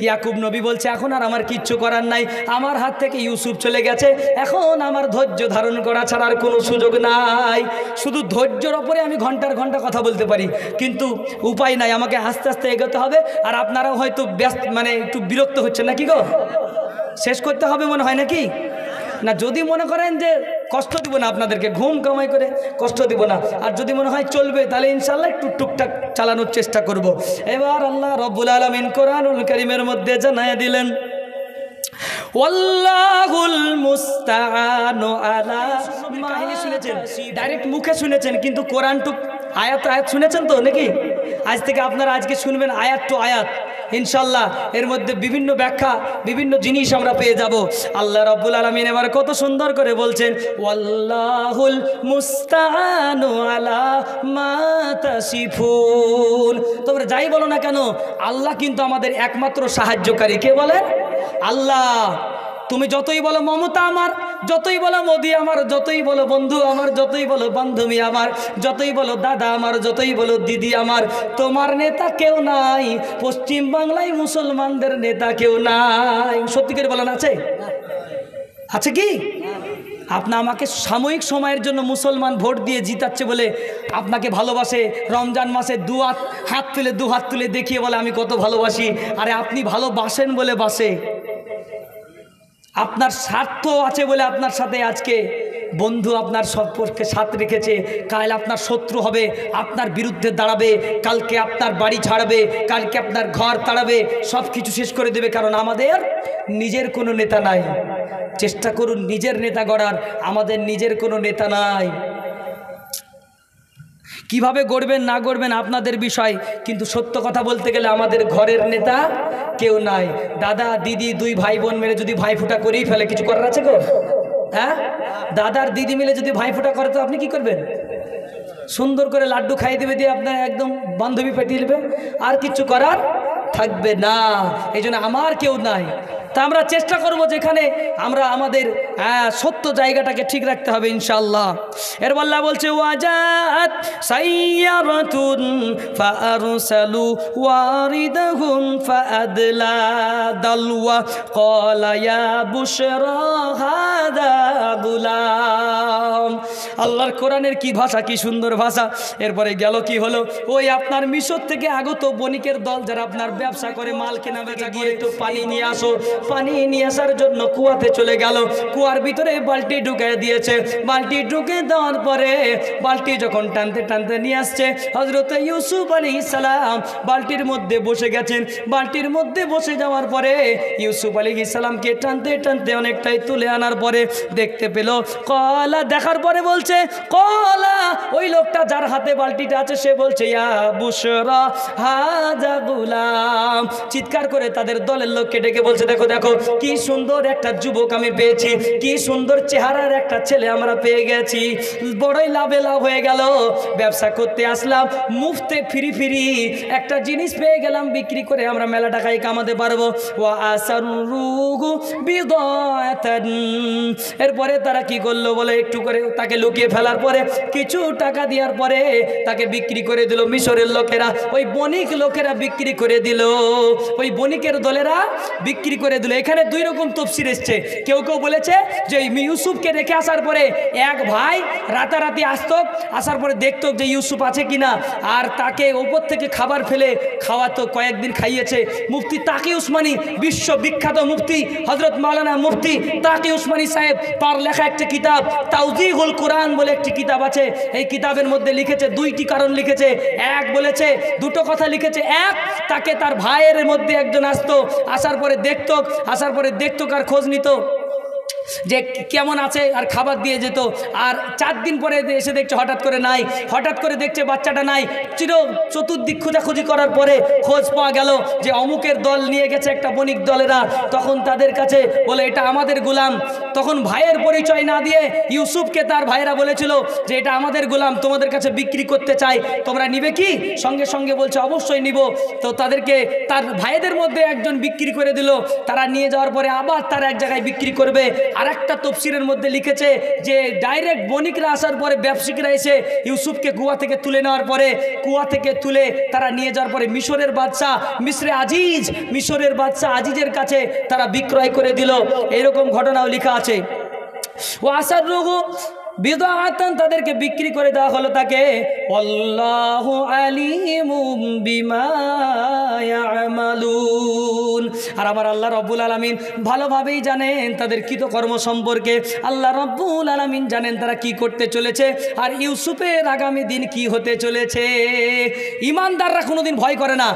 ইয়াকুব নবী বলছে এখন আর আমার কিচ্ছু করার নাই, আমার হাত থেকে ইউসুফ চলে গেছে, এখন আমার ধৈর্য ধারণ করা ছাড়া আর কোনো সুযোগ নাই। শুধু ধৈর্যের ওপরে আমি ঘন্টার ঘন্টা কথা বলতে পারি, কিন্তু উপায় নাই, আমাকে আস্তে আস্তে এগোতে হবে। আর আপনারাও হয়তো ব্যস্ত, মানে একটু বিরক্ত হচ্ছেন নাকি গো? শেষ করতে হবে মনে হয় নাকি? না, যদি মনে করেন যে কষ্ট দিব না আপনাদেরকে, ঘুম কামাই করে কষ্ট দিব না, আর যদি মনে হয় চলবে, তাহলে ইনশাল্লাহ একটু টুকটাক চালানোর চেষ্টা করব। এবার আল্লাহ রব্বুল আলামিন কোরআনুল কারীমের মধ্যে জানায় দিলেন, ওয়াল্লাহুল মুস্তাআনু আলা মা। কাহিনী শুনেছেন, ডাইরেক্ট মুখে শুনেছেন, কিন্তু কোরআনটুক আয়াত আয়াত শুনেছেন তো নাকি? আজ থেকে আপনারা আজকে শুনবেন আয়াত টু আয়াত, ইনশাল্লাহ এর মধ্যে বিভিন্ন ব্যাখ্যা, বিভিন্ন জিনিস আমরা পেয়ে যাব। আল্লাহ রাব্বুল আলামিন এবার কত সুন্দর করে বলছেন, ওয়াল্লাহুল মুস্তাআনু আলা মা তাসিফুন। তোমরা যাই বলো না কেন, আল্লাহ কিন্তু আমাদের একমাত্র সাহায্যকারী। কে বলে? আল্লাহ। তুমি যতই বলো মমতা আমার, যতই বলো মোদি আমার, যতই বলো বন্ধু আমার, যতই বলো বান্ধবী আমার, যতই বলো দাদা আমার, যতই বলো দিদি আমার, তোমার নেতা কেউ নাই। পশ্চিম বাংলায় মুসলমানদের নেতা কেউ নাই। সত্যি করে বলেন, আছে? আছে কি? আপনি আমাকে সাময়িক সময়ের জন্য মুসলমান ভোট দিয়ে জিতাচ্ছে বলে আপনাকে ভালোবাসে, রমজান মাসে দু হাত তুলে দেখিয়ে বলে আমি কত ভালোবাসি। আরে আপনি ভালোবাসেন বলে বাসে, আপনার স্বার্থ আছে বলে আপনার সাথে আজকে বন্ধু আপনার সম্পর্কে সাথ রেখেছে। কাল আপনার শত্রু হবে, আপনার বিরুদ্ধে দাঁড়াবে, কালকে আপনার বাড়ি ছাড়বে, কালকে আপনার ঘর তাড়াবে, সব কিছু শেষ করে দেবে। কারণ আমাদের নিজের কোনো নেতা নাই। চেষ্টা করুন নিজের নেতা গড়ার, আমাদের নিজের কোনো নেতা নাই। কিভাবে গড়বেন না গড়বেন আপনাদের বিষয়, কিন্তু সত্য কথা বলতে গেলে আমাদের ঘরের নেতা কেউ নাই। দাদা দিদি দুই ভাই বোন মিলে যদি ভাইফোঁটা করেই ফেলে, কিছু করার আছে গো? হ্যাঁ, দাদার দিদি মিলে যদি ভাইফোঁটা করে তো আপনি কি করবেন? সুন্দর করে লাড্ডু খাইয়ে দেবে, দিয়ে আপনার একদম বান্ধবী পেটিয়ে নেবে, আর কিছু করার থাকবে না। এই জন্য আমার কেউ নাই। তা আমরা চেষ্টা করব যেখানে আমরা আমাদের সত্য জায়গাটাকে ঠিক রাখতে হবে ইনশাআল্লাহ। এর আল্লাহ বলছে, ওয়াজাত সাইয়ারাতুন ফাআরসালু ওয়ারিদাহুম ফাআদলা দালওয়া ক্বালা ইয়া বুশরা হাদা গুলাম। আল্লাহর কোরআনের কি ভাষা, কি সুন্দর ভাষা। এরপরে গেল কি হলো, ওই আপনার মিশর থেকে আগত বণিকের দল যারা আপনার ব্যবসা করে, মাল কেনা বেচা গিয়ে তো পানি নিয়ে আসো, পানি নিয়ে আসার জন্য কুয়াতে চলে গেল। কুয়ার ভিতরে বালতি ঢুকে দিয়েছে। বালতি ঢুকে দেওয়ার পরে বালতি যখন টানতে টানতে নিয়ে আসছে, হযরত ইউসুফ আলাইহিস সালাম বালতির মধ্যে বসে গেছেন। বালতির মধ্যে বসে যাওয়ার পরে ইউসুফ আলাইহিস সালামকে টানতে টানতে অনেকটাই তুলে আনার পরে দেখতে পেল, কলা দেখার পরে বলছে, কলা ওই লোকটা যার হাতে বালতিটা আছে সে বলছে, ইয়া বুশরা হাযা গুলাম। চিৎকার করে তাদের দলের লোককে ডেকে বলছে, দেখো দেখো কি সুন্দর একটা যুবক আমি পেয়েছি, কি সুন্দর চেহারার একটা ছেলে আমরা পেয়ে গেছি, বড়ই লাভে লাভ হয়ে গেল। ব্যবসা করতে আসলাম, মুফতে ফ্রি ফ্রি একটা জিনিস পেয়ে গেলাম, বিক্রি করে আমরা মেলা টাকায় কামাতে পারবো। ওয়া আসারুহু বিদাতান। এরপরে তারা কি করলো বলে, একটু করে তাকে লুকিয়ে ফেলার পরে কিছু টাকা দেওয়ার পরে তাকে বিক্রি করে দিল মিশরের লোকেরা, ওই বণিক লোকেরা বিক্রি করে দিল, ওই বণিকের দলেরা বিক্রি করে দিল। এখানে দুই রকম তফসির এসছে। কেউ কেউ বলেছে যে ইউসুফকে রেখে আসার পরে এক ভাই রাতারাতি আসতো, আসার পরে দেখতো যে ইউসুফ আছে কিনা, আর তাকে ওপর থেকে খাবার ফেলে খাওয়াতো, কয়েকদিন খাইয়েছে। মুফতি তাকি উসমানী, বিশ্ববিখ্যাত মুফতি হযরত মাওলানা মুফতি তাকি উসমানী সাহেব, তার লেখা একটি কিতাব তাওজিহুল কোরআন বলে একটি কিতাব আছে। এই কিতাবের মধ্যে লিখেছে দুইটি কারণ লিখেছে। এক বলেছে, দুটো কথা লিখেছে। এক, তাকে তার ভাইয়ের মধ্যে একজন আসতো, আসার পরে দেখতো, আর খোঁজ নিত যে কেমন আছে, আর খাবার দিয়ে যেত। আর 4 দিন পরে এসে দেখছে হঠাৎ করে নাই, হঠাৎ করে দেখছে বাচ্চাটা নাই। চতুর্দিক খোঁজাখুঁজি করার পরে খোঁজ পাওয়া গেল যে অমুকের দল নিয়ে গেছে একটা বণিক দলেরা। তখন তাদের কাছে বলে এটা আমাদের গোলাম। তখন ভাইয়ের পরিচয় না দিয়ে ইউসুফকে তার ভাইয়েরা বলেছিল যে এটা আমাদের গোলাম, তোমাদের কাছে বিক্রি করতে চাই, তোমরা নিবে কি? সঙ্গে সঙ্গে বলছে অবশ্যই নিব। তো তাদেরকে তার ভাইদের মধ্যে একজন বিক্রি করে দিল। তারা নিয়ে যাওয়ার পরে আবার তারা এক জায়গায় বিক্রি করবে, আরেকটা তফসিরের মধ্যে লিখেছে যে ডাইরেক্ট বণিকরা আসার পরে ব্যবসায়িকরা এসে ইউসুফকে কুয়া থেকে তুলে নেওয়ার পরে, কুয়া থেকে তুলে তারা নিয়ে যাওয়ার পরে মিশরের বাদশা মিশরের বাদশা আজিজের কাছে তারা বিক্রয় করে দিল। এরকম ঘটনাও লেখা আছে। ও আসার রোগু বিদাআতান, তাদেরকে বিক্রি করে দেওয়া হলো তাকে। আল্লাহু আলিমুম বিমা ইয়ামালুন। আর আমার আল্লাহ রব্বুল আলামিন ভালোভাবেই জানেন তাদের কৃতকর্ম সম্পর্কে। আল্লাহ রব্বুল আলামিন জানেন তারা কি করতে চলেছে আর ইউসুফের আগামী দিন কি হতে চলেছে। ইমানদাররা কোনোদিন ভয় করে না।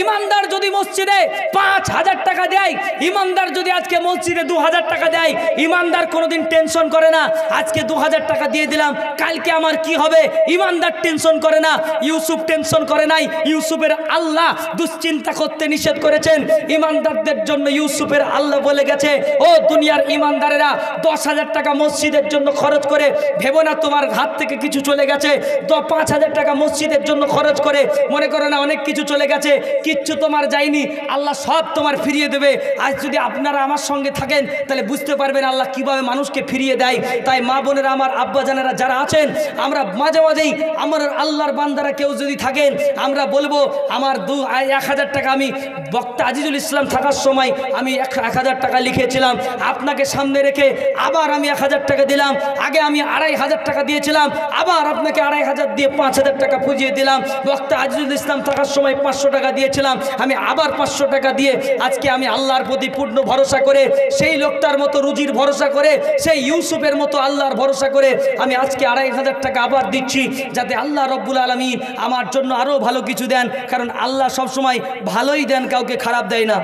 ইমানদার যদি মসজিদে 5,000 টাকা দেয়, ইমানদার যদি আজকে মসজিদে 2,000 টাকা দেয়, ইমানদার কোনোদিন টেনশন করে না আজকে 2,000 টাকা দিয়ে দিলাম কালকে আমার কি হবে। ইমানদার টেনশন করে না। ইউসুফ টেনশন করে নাই। ইউসুফের আল্লাহ দুশ্চিন্তা করতে নিষেধ করেছেন। ইমানদারদের জন্য ইউসুফের আল্লাহ বলে গেছে, ও দুনিয়ার ইমানদারেরা 10,000 টাকা মসজিদের জন্য খরচ করে ভেবো না তোমার হাত থেকে কিছু চলে গেছে। 5,000 টাকা মসজিদের জন্য খরচ করে মনে করো না অনেক কিছু চলে গেছে। কিচ্ছু তোমার যায়নি, আল্লাহ সব তোমার ফিরিয়ে দেবে। আজ যদি আপনারা আমার সঙ্গে থাকেন তাহলে বুঝতে পারবেন আল্লাহ কিভাবে মানুষকে ফিরিয়ে দেয়। তাই মা বোনেরা, আমার আব্বা জানেরা যারা আছেন, আমরা মাঝে মাঝেই আমার আল্লাহর বান্দারা কেউ যদি থাকেন, আমরা বলবো আমার 1,000 টাকা আমি বক্তা আজিজুল ইসলাম থাকার সময় আমি 1,000 টাকা লিখেছিলাম, আপনাকে সামনে রেখে আবার আমি 1,000 টাকা দিলাম। আগে আমি 2,500 টাকা দিয়েছিলাম, আবার আপনাকে 2,500 দিয়ে 5,000 টাকা পুজিয়ে দিলাম। বক্তা আজিজুল ইসলাম থাকার সময় 500 টাকা দিয়েছিলাম, আমি আবার 500 টাকা দিয়ে আজকে আমি আল্লাহর প্রতি পূর্ণ ভরসা করে, সেই লোকটার মতো রুজির ভরসা করে, সেই ইউসুফের মতো আল্লাহর ভরসা করে আমি আজকে 2,500 টাকা আবার দিচ্ছি, যাতে আল্লাহ রব্বুল আলামিন আমার জন্য আরও ভালো কিছু দেন। কারণ আল্লাহ সবসময় ভালোই দেন, কাউকে খারাপ দেয় না।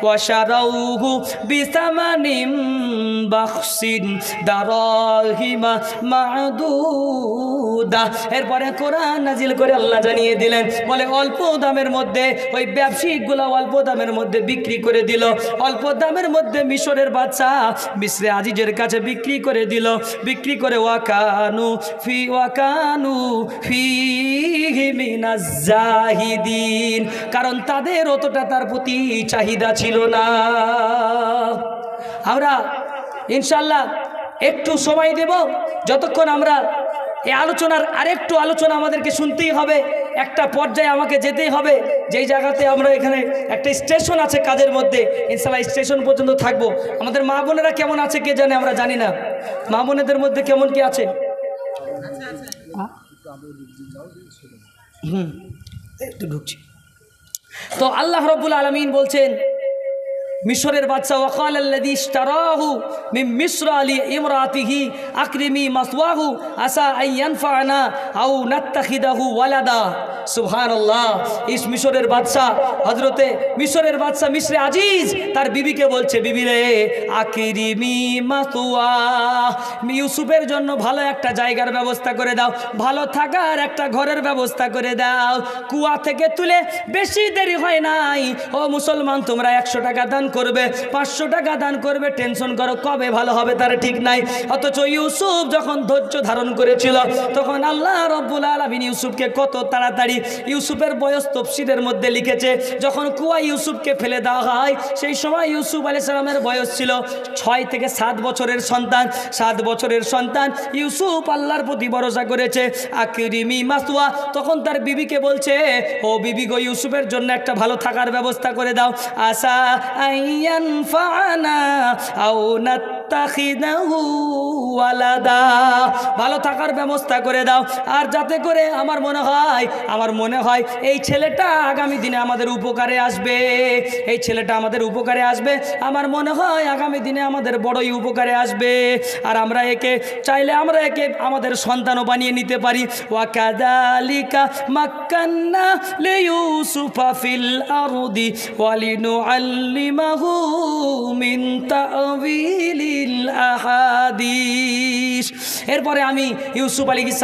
ওয়াশারাউহু বিসামানিম বাখসিন দারাহিমা মাদুদা। এরপরে কোরআন নাজিল করে আল্লাহ জানিয়ে দিলেন, বলে অল্প দামের মধ্যে ওই ব্যবসায়িকগুলো অল্প দামের মধ্যে বিক্রি করে দিল। অল্প দামের মধ্যে মিশরের বাদশা মিসরে আজিজের কাছে বিক্রি করে দিল। বিক্রি করে ওয়াকানু ফিহি মিনাজ জাহিদিন, কারণ তাদের অতটা তার প্রতি চাহিদা ছিল না। আমরা ইনশাআল্লাহ একটু সময় দেব, যতক্ষণ আমরা এই আলোচনার আরেকটু আলোচনা আমাদেরকে শুনতেই হবে। একটা পর্যায়ে আমাকে যেতেই হবে, যেই জায়গাতে আমরা এখানে একটা স্টেশন আছে কাজের মধ্যে, ইনশাআল্লাহ স্টেশন পর্যন্ত থাকবো। আমাদের মা বোনেরা কেমন আছে কে জানে, আমরা জানি না মা বোনেদের মধ্যে কেমন কি আছে। একটু ঢুকছি তো আল্লাহ রাব্বুল আলামিন বলছেন, মিশরের বাদশা ওয়াকাল আল্লাযী ইশতারাহু মিন মিসর আলি ইমরাতিহি আকরিমি মাসওয়াহু আসা আন ইয়ানফা'না আও নাত্তাখিদাহু ওয়ালাদা। সুবহানাল্লাহ। ইস মিশরের বাদশা, হযরতে মিশরের বাদশা মিসরে আজিজ তার বিবিকে বলছে, বিবি রে আকরিমি মাসওয়া, ইউসুফের জন্য ভালো একটা জায়গার ব্যবস্থা করে দাও, ভালো থাকার একটা ঘরের ব্যবস্থা করে দাও। কুয়া থেকে তুলে বেশি দেরি হয় নাই। ও মুসলমান, তোমরা 100 টাকা দান করবে, 500 টাকা দান করবে, টেনশন করো কবে ভালো হবে তার ঠিক নাই। অথচ ইউসুফ যখন ধৈর্য ধারণ করেছিল, তখন আল্লাহ রব্বুল আলামিন ইউসুফকে কত তাড়াতাড়ি, ইউসুফের বয়স তফসিরের মধ্যে লিখেছে যখন কুয়া ইউসুফকে ফেলে দেওয়া হয়, সেই সময় ইউসুফ আলাইহিস সালামের বয়স ছিল 6 থেকে 7 বছরের সন্তান। 7 বছরের সন্তান ইউসুফ আল্লাহর প্রতি ভরসা করেছে। আকরিমি মাসওয়া, তখন তার বিবিকে বলছে, ও বিবি গো, ইউসুফের জন্য একটা ভালো থাকার ব্যবস্থা করে দাও। আসা আইয়ানফা'না আও নাত্তাখিদাহু ওয়ালাদা, ভালো থাকার ব্যবস্থা করে দাও। আর যাতে করে আমার মনে হয় এই ছেলেটা আগামী দিনে আমাদের উপকারে আসবে, এই ছেলেটা আমাদের উপকারে আসবে। আমার মনে হয় আগামী দিনে আমাদের বড়ই উপকারে আসবে। আর আমরা একে চাইলে আমরা একে আমাদের সন্তানও বানিয়ে নিতে পারি। ওয়া কাযালিকা মাক্কান্না লিইউসুফা ফিল আরদি ওয়া লিনুআল্লিমাহু মিন তা'ওয়িলিল আহাদিস। এরপরে আমি ইউসুফ আলাইহিস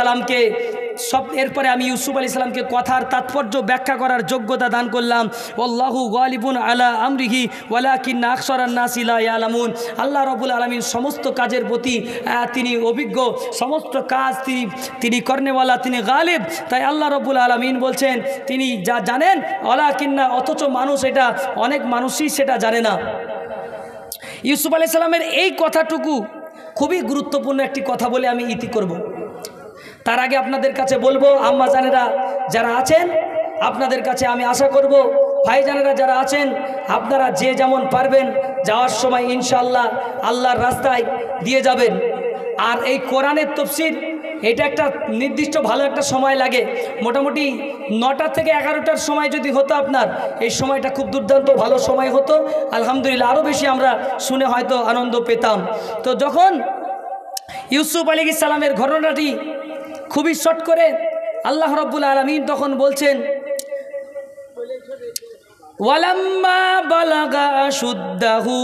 সালামকে কথার তাৎপর্য ব্যাখ্যা করার যোগ্যতা দান করলাম। আল্লাহু গালিবুন আলা আমরিহি ওয়ালাকিন্না আকসারান নাসি লা ইয়ালামুন। আল্লাহ রাব্বুল আলামিন সমস্ত কাজের প্রতি তিনি অভিজ্ঞ, সমস্ত কাজ তিনি করনেওয়ালা, তিনি গালিব। তাই আল্লাহ রাব্বুল আলামিন বলছেন তিনি যা জানেন, ওয়ালাকিন্না, অথচ মানুষ, এটা অনেক মানুষই সেটা জানে না। ইউসুফ আলাইহিস সালামের এই কথাটুকু খুবই গুরুত্বপূর্ণ একটি কথা বলে আমি ইতি করব। তার আগে আপনাদের কাছে বলবো, আম্মা জানেরা যারা আছেন আপনাদের কাছে আমি আশা করব, ভাইজানেরা যারা আছেন আপনারা যে যেমন পারবেন যাওয়ার সময় ইনশাআল্লাহ আল্লাহর রাস্তায় দিয়ে যাবেন। আর এই কোরআনের তাফসীর এটা একটা নির্দিষ্ট ভালো একটা সময় লাগে, মোটামুটি 9টা থেকে 11টার সময় যদি হতো আপনার, এই সময়টা খুব দুর্দান্ত ভালো সময় হতো। আলহামদুলিল্লাহ আরও বেশি আমরা শুনে হয়তো আনন্দ পেতাম। তো যখন ইউসুফ আলাইহিস সালামের ঘটনাটি খুবই শর্ট করে আল্লাহ রাব্বুল আলামিন তখন বলছেন, ওয়ালাম্মা বালাগা আশুদ্দাহু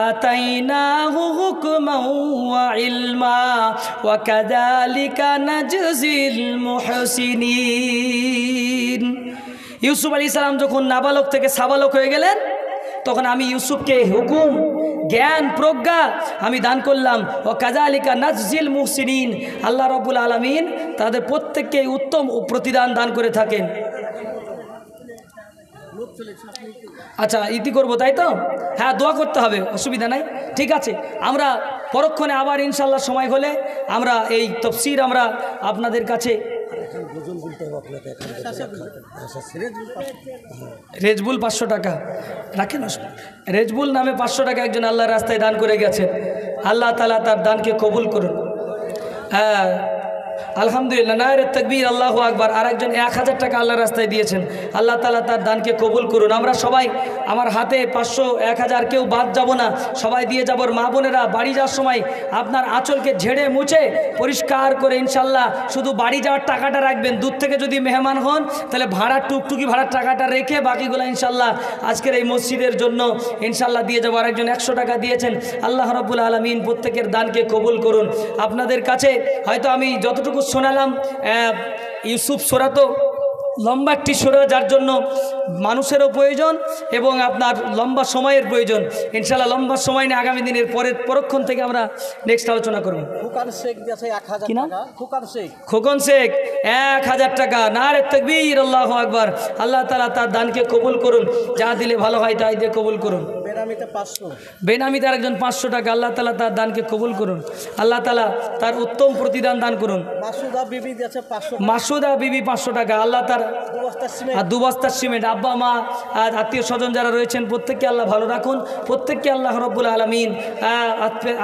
আতাইনাহু হুকমান ওয়া ইলমা ওয়া কাযালিকা নাজজিল মুহসিনিন। ইউসুফ আলাইহিস সালাম যখন নাবালক থেকে সাবালক হয়ে গেলেন তখন আমি ইউসুফকে হুকুম, জ্ঞান, প্রজ্ঞা আমি দান করলাম। ও কাযালিকা নাজজিল মুহসিনিন, আল্লাহ রাব্বুল আলামিন তাদের প্রত্যেককে উত্তম প্রতিদান দান করে থাকেন। আচ্ছা ইতি করবো তাই তো? হ্যাঁ, দোয়া করতে হবে, অসুবিধা নাই, ঠিক আছে। আমরা পরক্ষণে আবার ইনশাল্লাহ সময় হলে আমরা এই তাফসীর আমরা আপনাদের কাছে রেজবুল 500 টাকা রাখেন, রেজবুল নামে 500 টাকা একজন আল্লাহর রাস্তায় দান করে গেছেন। আল্লাহ তাআলা তার দানকে কবুল করুন। হ্যাঁ আলহামদুলিল্লাহ, নারে তাকবীর, আল্লাহু আকবার। আর একজন 1000 টাকা আল্লাহর রাস্তায় দিয়েছেন, আল্লাহ তাআলা তার দানকে কবুল করুন। আমরা সবাই আমার হাতে 500 1000 কেউ বাদ যাব না, সবাই দিয়ে যাব। মা বোনেরা বাড়ি যাওয়ার সময় আপনার আঁচলকে ঝেড়ে মুছে পরিষ্কার করে ইনশাল্লাহ শুধু বাড়ি যাওয়ার টাকাটা রাখবেন। দূর থেকে যদি মেহমান হন তাহলে ভাড়ার টুকটুকি ভাড়ার টাকাটা রেখে বাকিগুলো ইনশাল্লাহ আজকের এই মসজিদের জন্য ইনশাল্লাহ দিয়ে যাবো। আরেকজন 100 টাকা দিয়েছেন, আল্লাহ রাব্বুল আলামিন প্রত্যেকের দানকে কবুল করুন। আপনাদের কাছে হয়তো আমি যতটুকু শোনালাম, ইউসুফ সূরা তো লম্বা একটি সূরা, যার জন্য মানুষেরও প্রয়োজন এবং আপনার লম্বা সময়ের প্রয়োজন। ইনশাআল্লাহ লম্বা সময় নিয়ে আগামী দিনের পরক্ষণ থেকে আমরা নেক্সট আলোচনা করব। খোকন শেখ 1000 টাকা, নারে তাকবীর, আল্লাহু আকবার। আল্লাহ তাআলা তার দানকে কবুল করুন, যা দিলে ভালো হয় তাই দিয়ে কবুল করুন। বেনামিতে আরেকজন 500 টাকা, আল্লাহ তাআলা তার দানকে কবুল করুন, আল্লাহ তাআলা তার উত্তম প্রতিদান দান করুন। মাসুদা বিবি 500 টাকা, আল্লাহ তার 2 বস্তা সিমেন্ট। আব্বা মা আত্মীয় স্বজন যারা রয়েছেন প্রত্যেককে আল্লাহ ভালো রাখুন, প্রত্যেককে আল্লাহ রাব্বুল আলামিন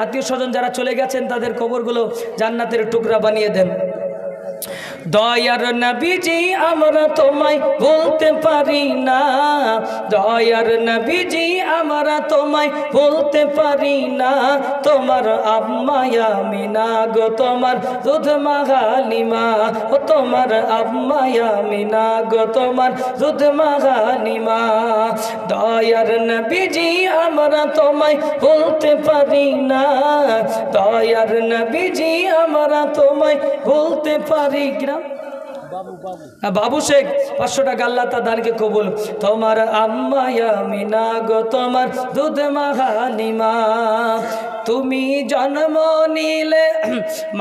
আত্মীয় স্বজন যারা চলে গেছেন তাদের কবরগুলো জান্নাতের টুকরা বানিয়ে দেন। দয়ার নবীজি আমরা তোমায় বলতে পারি না, দয়ার নবীজি আমরা তোমায় বলতে পারি না। তোমার আম্মা আমিনা গো, তোমার দুধ মা হালিমা, ও তোমার আম্মা আমিনা গো, তোমার দুধ মা হালিমা। দয়ার নবীজি আমরা তোমায় বলতে পারি না, দয়ার নবীজি আমরা তোমায় বলতে পারি। কিনা বাবু শেখ 500 টাকা, আল্লাহ তার দানকে কবুল। তোমার আম্মা আমিনা গো, তোমার দুধ মা হালিমা। তুমি জন্ম নিলে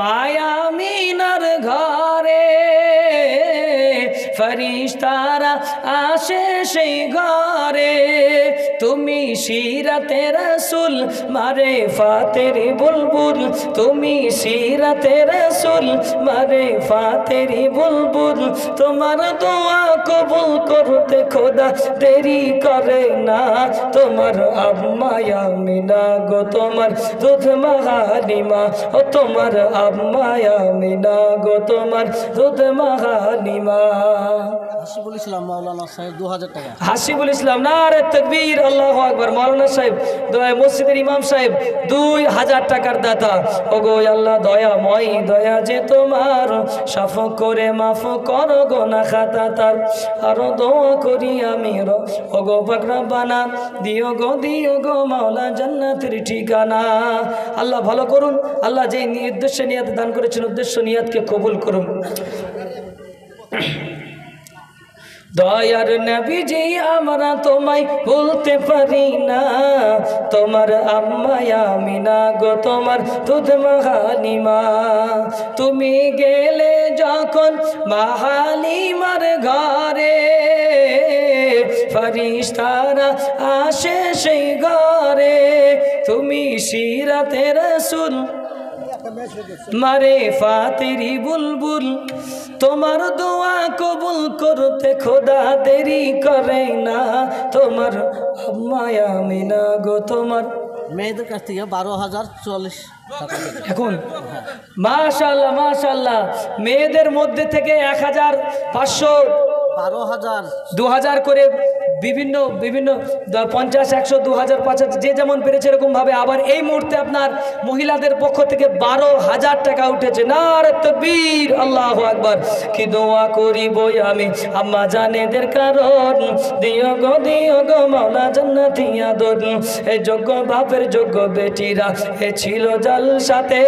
মায়া আমিনার ঘরে, ফেরেশতারা আসে সেই ঘরে। তুমি সিরাতে রাসূল মারে ফাতেরি বুলবুল, তুমি সিরাতে রাসূল মারে ফাতেরি বুলবুল। তোমার দোয়া কবুল করতে খোদা দেরি করে না। তোমার আম্মা আমিনা গো, তোমার দুধ মা হালিমা, ও তোমার আম্মা আমিনা গো, তোমার দুধ মা হালিমা। হাসিবুল ইসলাম মাওলানা সাহেব 2000 টাকা। হাসিবুল ইসলাম, নারে তাকবীর, আল্লাহু আকবার। মাওলানা সাহেব মসজিদের ইমাম সাহেব 2000 টাকার দাতা। ওগো আল্লাহ দয়াময়, দয়া যে তোমার, সাফ করে মাফ করো গোনা খাতা তার। আরো দোয়া করি আমি ওগো পাক রব্বানা, দিও গো মাওলা জান্নাতের ঠিকানা। আল্লাহ ভালো করুন, আল্লাহ যে উদ্দেশ্যে নিয়াত দান করেছেন উদ্দেশ্য নিয়াতকে কবুল করুন। দয়ার নবীজি আমরা তোমায় বলতে পারি না, তোমার আম্মা আমিনা গো, তোমার দুধ মা হালিমা। তুমি গেলে যখন মা হালিমার ঘরে, ফেরেশতারা আসে সেই ঘরে, তুমি সিরাতে রাসূল মারে ফাতেরি বুলবুল, তোমার দোয়া কবুল করতে খোদা দেরি করে না, তোমার মায়া মিনা গো তোমার। মেয়েদের কাছ থেকে 12,040 টাকা এখন মাশাআল্লাহ মাশাআল্লাহ, মেয়েদের মধ্যে থেকে 1,500 12,000 2,000 করে বিভিন্ন বিভিন্ন 50, 100, 2,000, 5,000 যে যেমন পেরেছে এরকমভাবে। আবার এই মুহূর্তে আপনার মহিলাদের পক্ষ থেকে 12,000 টাকা উঠেছে। নারে তাকবীর, আল্লাহু আকবার। কি দোয়া করিব আমি আম্মা জানেদের কারণ, দিও গো মাওলা জান্নাতি আদর। এই যোগ্য বাপের যোগ্য বেটিরা এ ছিল জালসাতে,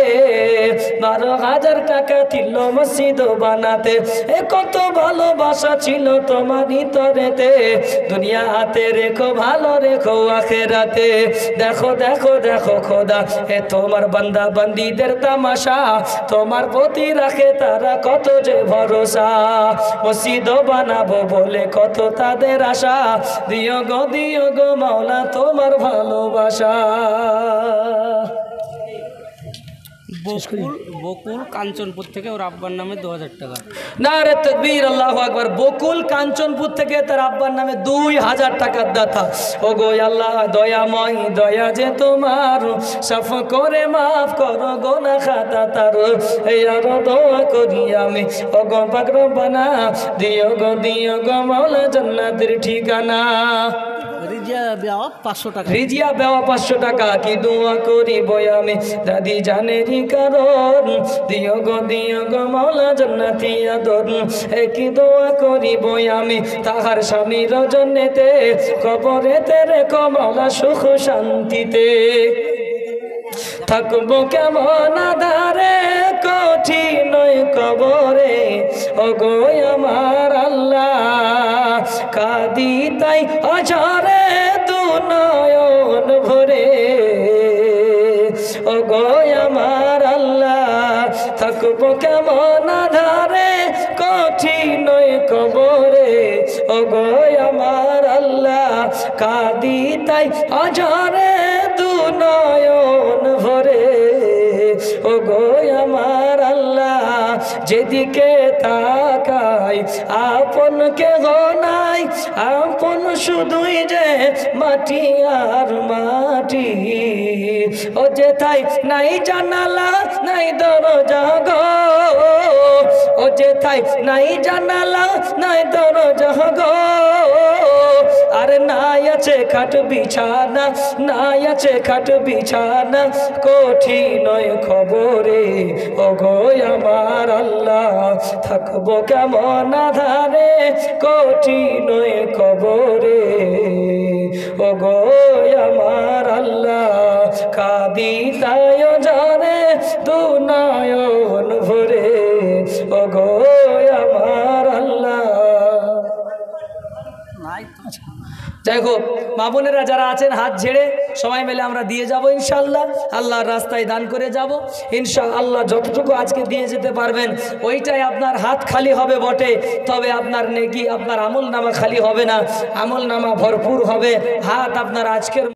12,000 টাকা দিল মসজিদ বানাতে। এ কত ভালোবাসা ছিল তোমারই তরেতে, দুনিয়া হাতে রেখো ভালো রেখো আখেরাতে। দেখো দেখো দেখো খোদা এ তোমার বান্দা বান্দীদের তামাশা, তোমার প্রতি রাখে তারা কত যে ভরসা। মসজিদ বানাবো বলে কত তাদের আশা, দিও গো মাওলা তোমার ভালোবাসা। বকুল কাঞ্চনপুর থেকে ওর আব্বার নামে 2,000 টাকা। নারে তাকবীর, আল্লাহু আকবার। বকুল কাঞ্চনপুর থেকে তার আব্বার নামে 2,000 টাকার দাতা। ও গো আল্লাহ দয়াময়, দয়া যে তোমার, সাফ করে মাফ করো গোনা খাতা তার। এই আরো দোয়া করি আমি ও গো পাক রব্বানা, দিও গো মাওলা জান্নাতের ঠিকানা। রিজিয়া বেওয়া 500 টাকা। রিজিয়া বেওয়া 500 টাকা। কি দোয়া করিব আমি দাদি জানেরই কারণ, দিও গো মাওলা জান্নাতি আদর। কি দোয়া করিব আমি তাহার স্বামীর জন্যেতে, কবরেতে রেখো মাওলা সুখ শান্তিতে। থাকবো কেমন আধারে কঠিন কবরে, ও গো আমার আল্লাহ, কাঁদি তাই অঝরে দু নয়ন ভরে। ও গো আমার আল্লাহ, থাকবো কেমন আধারে কঠিন কবরে, ও গো আমার আল্লাহ, কাঁদি তাই অঝরে দু নয়ন ভরে। ও গো আমার আল্লাহ, যেদিকে তাকাই আপন কেহ নাই, আপন শুধুই যে মাটি আর মাটি। ও যেথায় নাই জানালা নাই দরজা গো, ও যেথায় নাই জানালা নাই দরজা গো, আর নাই আছে খাট বিছানা, নাই আছে খাট বিছানা, কঠিন খবরে। ও গো আমার আল্লাহ, থাকবো কেমন আধারে কঠিন কবরে। ও গো আমার আল্লাহ, কাঁদি তাই জানে দু নয়ন ভরে। ও গো আমার আল্লাহ। যাই হোক মা বোনেরা যারা আছেন হাত ঝেড়ে সবাই মিলে আমরা দিয়ে যাব ইনশাআল্লাহ। আল্লাহর রাস্তায় দান করে যাব ইনশাআল্লাহ। যতটুকু আজকে দিয়ে যেতে পারবেন ওইটাই আপনার হাত খালি হবে বটে, তবে আপনার নেকি আপনার আমল নামা খালি হবে না, আমল নামা ভরপুর হবে। হাত আপনার আজকের